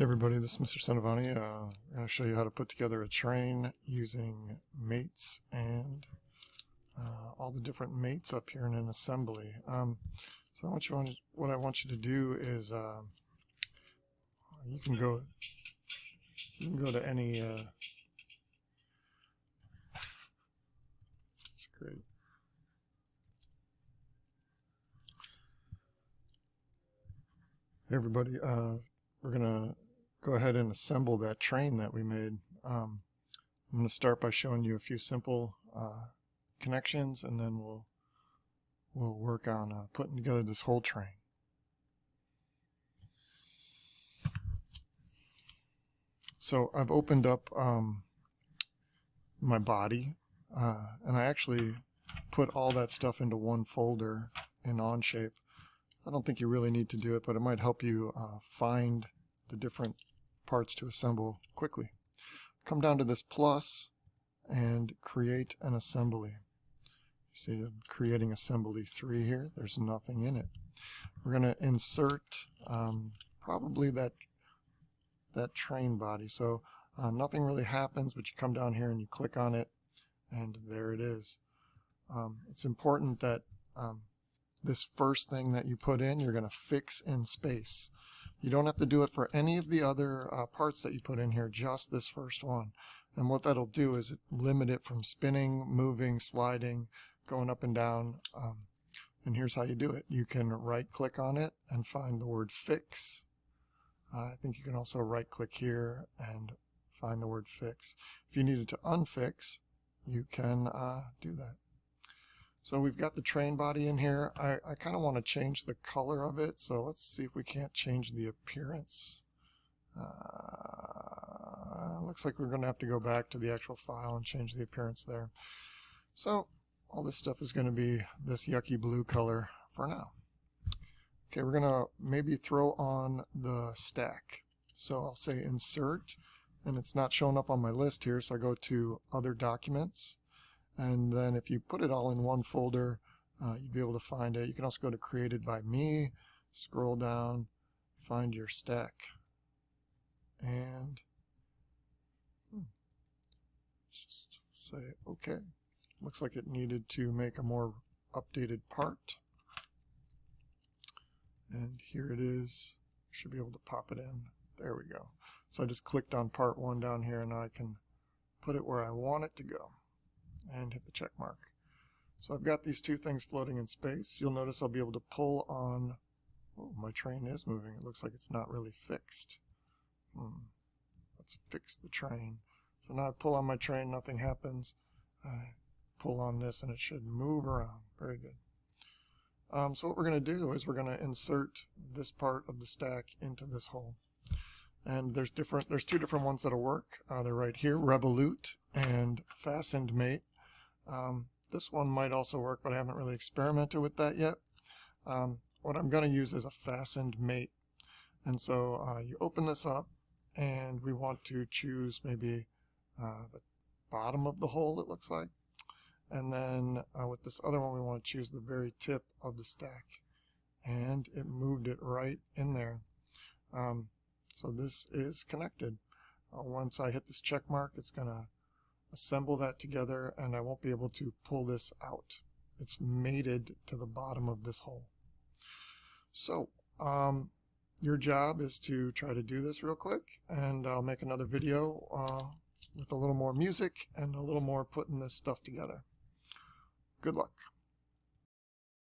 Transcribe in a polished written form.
Hey everybody, this is Mr. Sanavani. I'm going to show you how to put together a train using mates and all the different mates up here in an assembly. So what I want you to do is you can go to any. It's great. Hey everybody, we're gonna go ahead and assemble that train that we made. I'm going to start by showing you a few simple connections, and then we'll work on putting together this whole train. So I've opened up my body, and I actually put all that stuff into one folder in Onshape. I don't think you really need to do it, but it might help you find the different parts to assemble quickly. Come down to this plus and create an assembly. You see I'm creating assembly 3 here. There's nothing in it. We're going to insert probably that train body. So nothing really happens, but you come down here and you click on it, and there it is. It's important that this first thing that you put in, you're going to fix in space. You don't have to do it for any of the other parts that you put in here, just this first one. And what that'll do is limit it from spinning, moving, sliding, going up and down. And here's how you do it. You can right-click on it and find the word fix. I think you can also right-click here and find the word fix. If you needed to unfix, you can do that. So we've got the train body in here. I kind of want to change the color of it, so let's see if we can't change the appearance. Looks like we're going to have to go back to the actual file and change the appearance there. So all this stuff is going to be this yucky blue color for now. Okay, we're going to maybe throw on the stack. So I'll say insert, and it's not showing up on my list here, so I go to other documents. And then if you put it all in one folder, you'd be able to find it. You can also go to created by me, scroll down, find your stack, and let's just say okay. Looks like it needed to make a more updated part. And here it is. Should be able to pop it in. There we go. So I just clicked on part 1 down here, and now I can put it where I want it to go and hit the check mark. So I've got these two things floating in space. You'll notice I'll be able to pull on. Oh, my train is moving. It looks like it's not really fixed. Let's fix the train. So now I pull on my train, nothing happens. I pull on this and it should move around. Very good. So what we're going to do is we're going to insert this part of the stack into this hole. And there's 2 different ones that'll work. They're right here, Revolute and Fastened Mate. This one might also work, but I haven't really experimented with that yet. What I'm going to use is a Fastened Mate. And so you open this up, and we want to choose maybe the bottom of the hole, it looks like. And then with this other one, we want to choose the very tip of the stack. And it moved it right in there. So this is connected. Once I hit this check mark, it's going to assemble that together, and I won't be able to pull this out. It's mated to the bottom of this hole. So your job is to try to do this real quick, and I'll make another video with a little more music and a little more putting this stuff together. Good luck.